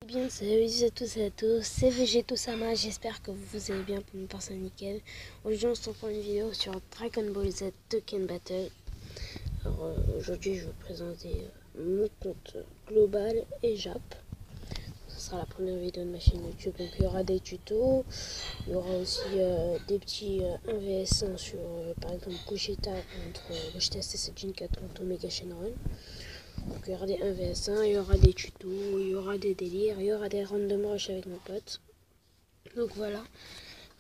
Eh bien, salut à tous et à tous, c'est Vegetosama, j'espère que vous allez bien, pour me passer nickel. Aujourd'hui, on se retrouve pour une vidéo sur Dragon Ball Z Dokkan Battle. Alors, aujourd'hui, je vais vous présenter mon compte global et Jap. Ce sera la première vidéo de ma chaîne YouTube, donc il y aura des tutos, il y aura aussi des petits 1vs1 sur, par exemple, Gogeta contre Gogeta SSJ 4 contre Omega Shenron. Donc il y aura des 1vs1, il y aura des tutos, il y aura des délires, il y aura des random rush avec mon pote. Donc voilà.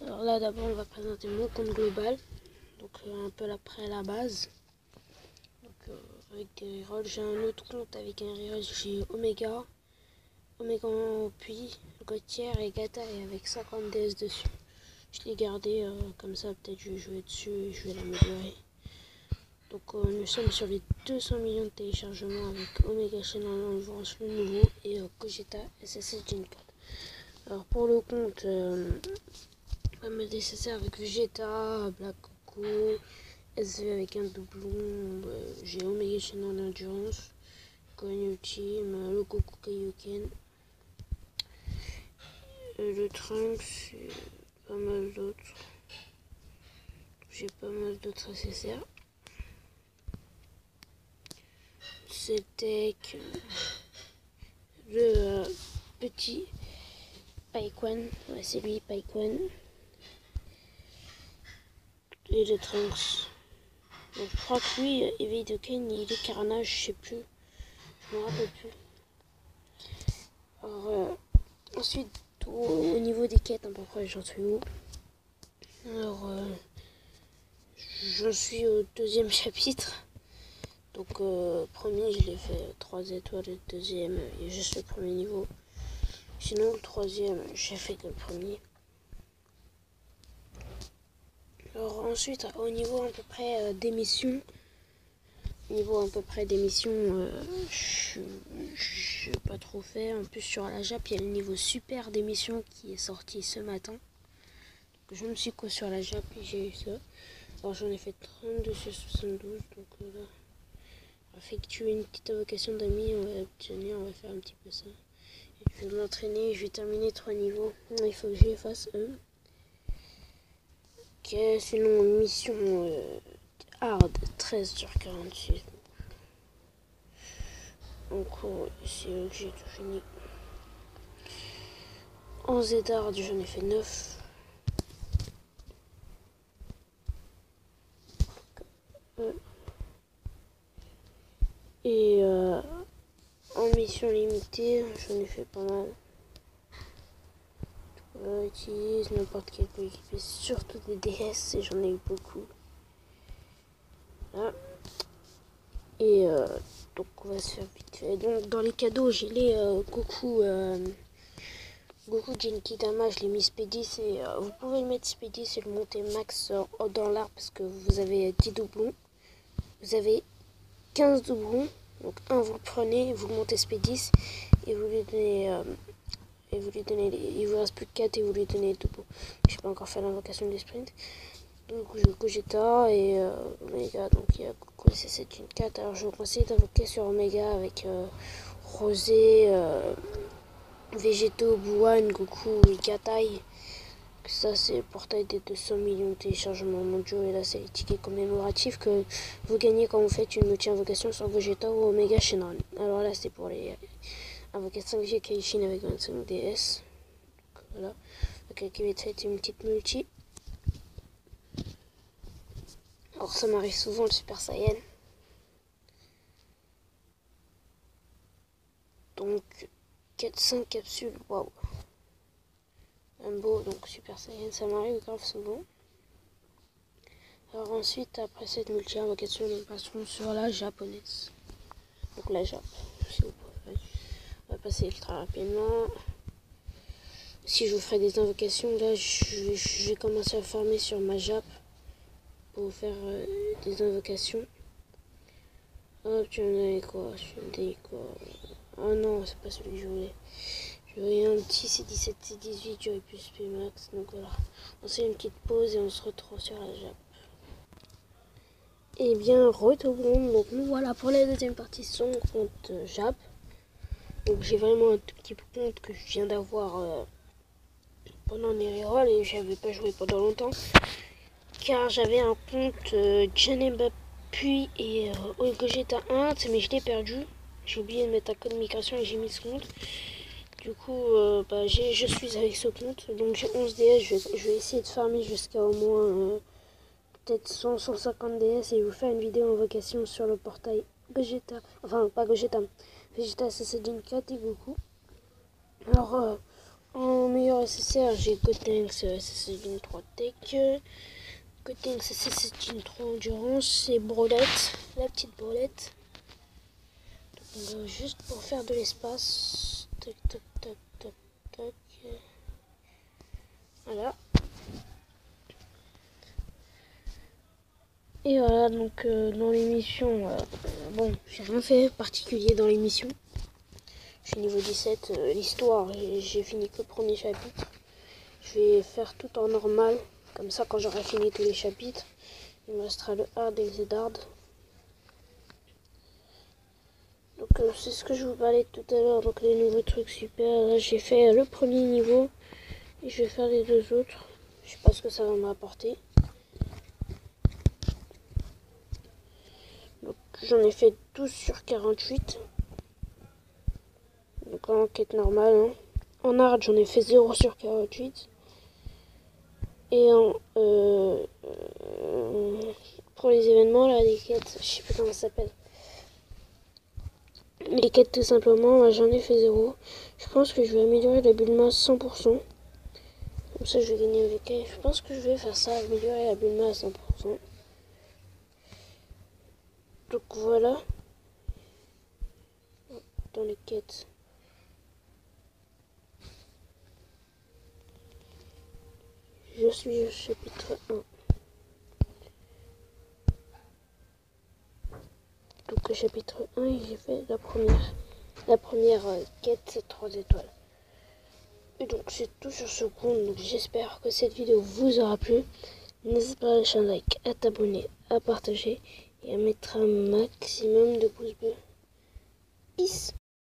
Alors là d'abord on va présenter mon compte global. Donc un peu après la base. Donc avec des rerolls, j'ai un autre compte avec un reroll, j'ai Omega, puis Gautier et Gata et avec 50 DS dessus. Je l'ai gardé comme ça, peut-être je vais jouer dessus et je vais l'améliorer. Donc nous sommes sur les 200 millions de téléchargements avec Omega Shenron Endurance le nouveau et Gogeta SSJ Gen 4. Alors pour le compte, pas mal nécessaire avec Vegeta, Black Coco, SV avec un doublon, j'ai Omega Shenron Endurance, Gohan Ultime, le Goku Kaioken, le Trunks, et pas mal d'autres. J'ai pas mal d'autres nécessaires. C'était le petit Paikwan, ouais, c'est lui, Paikwan. Et le Trunks. Donc, je crois que lui, éveil de Ken, il est carnage, je sais plus. Je me rappelle plus. Alors, ensuite, au niveau des quêtes, à peu près, j'en suis où? Alors, j'en suis au deuxième chapitre. Donc, premier, je l'ai fait 3 étoiles. Le deuxième, il y a juste le premier niveau. Sinon, le troisième, j'ai fait que le premier. Alors ensuite, au niveau à peu près des missions, je n'ai pas trop fait. En plus sur la Jap, il y a le niveau super d'émission qui est sorti ce matin. Donc, je me suis quoi sur la Jap et j'ai eu ça. Alors j'en ai fait 32 sur 72. Donc là, on va effectuer une petite invocation d'amis, on va obtenir, on va faire un petit peu ça. Et je vais m'entraîner, je vais terminer 3 niveaux. Il faut que je les fasse eux. Ok, sinon mission hard 13 sur 46. En gros, c'est là que j'ai tout fini. En Z hard, j'en ai fait 9. Et en mission limitée, j'en ai fait pas mal. Utilise n'importe quel coéquipier, surtout des DS, et j'en ai eu beaucoup. Là. Et donc on va se faire vite fait. Donc dans les cadeaux, j'ai les Goku Genkidama, je l'ai mis Spédis et vous pouvez le mettre Spédis et le monter max dans l'arbre parce que vous avez 10 doublons. Vous avez 15 doublons, donc un vous le prenez, vous le montez Spédis et vous lui donnez il vous reste plus que 4 et vous lui donnez les doublons. J'ai pas encore fait l'invocation des sprints. Donc je Gogeta et Omega, donc il y a Goku c'est une 4. Alors je vous conseille d'invoquer sur Omega avec Rosé, Végéto, Buan, Goku et Gatai. Ça c'est le portail des 200 millions de téléchargements mondiaux et là c'est les tickets commémoratifs que vous gagnez quand vous faites une multi-invocation sur Vegeta ou Omega Shenron. Alors là c'est pour les invocations 5G Kaishin avec 25 DS. Donc, voilà, donc qui va être une petite multi. Alors ça m'arrive souvent le Super Saiyan. Donc 4-5 capsules, waouh. Un beau, donc Super Saiyan, ça m'arrive grave souvent. Alors ensuite, après cette multi-invocation, nous passerons sur la japonaise. Donc la Jap, si vous pouvez. On va passer ultra rapidement. Si je vous ferai des invocations, là je vais commencer à farmer sur ma Jap pour vous faire des invocations. Hop, tu me donnes quoi? Tu me dis quoi? Oh non, c'est pas celui que je voulais. Je voulais un petit C17, C18, j'aurais pu Max. Donc voilà. On fait une petite pause et on se retrouve sur la Jap. Et bien, retournons. Donc nous voilà pour la deuxième partie son compte Jap. Donc j'ai vraiment un tout petit compte que je viens d'avoir pendant les rerolls et j'avais pas joué pendant longtemps. Car j'avais un compte Janemba puis et Gogeta 1, mais je l'ai perdu. J'ai oublié de mettre un code migration et j'ai mis ce compte. Du coup, je suis avec ce compte. Donc j'ai 11 DS, je vais essayer de farmer jusqu'à au moins peut-être 100-150 DS et je vous faire une vidéo invocation sur le portail Gogeta. Enfin, pas Gogeta, Vegeta Saiyajin 4 et Goku. Alors, en meilleur SSR, j'ai Gotenks Saiyajin 3 Tech. Gotenks Saiyajin 3 Endurance et Brolette, la petite Brolette. Donc, juste pour faire de l'espace. Tac, tac, tac, tac, tac. Voilà. Et voilà, donc dans l'émission, bon, j'ai rien fait particulier dans l'émission. Je suis niveau 17, l'histoire, j'ai fini que le premier chapitre. Je vais faire tout en normal, comme ça quand j'aurai fini tous les chapitres, il me restera le hard et le Z-hard. Donc c'est ce que je vous parlais tout à l'heure, donc les nouveaux trucs super. Là j'ai fait le premier niveau et je vais faire les deux autres. Je sais pas ce que ça va m'apporter. Donc j'en ai fait 12 sur 48. Donc en quête normale. Hein. En hard j'en ai fait 0 sur 48. Et pour les événements là, les quêtes, je sais pas comment ça s'appelle. Les quêtes tout simplement, j'en ai fait 0. Je pense que je vais améliorer la Bulma 100%. Comme ça je vais gagner avec elle. Je pense que je vais faire ça, améliorer la Bulma à 100%. Donc voilà. Dans les quêtes. Je suis au chapitre 1. Donc au chapitre 1, j'ai fait la première quête 3 étoiles. Et donc c'est tout sur ce compte, donc j'espère que cette vidéo vous aura plu. N'hésite pas à lâcher un like, à t'abonner, à partager et à mettre un maximum de pouces bleus. Peace.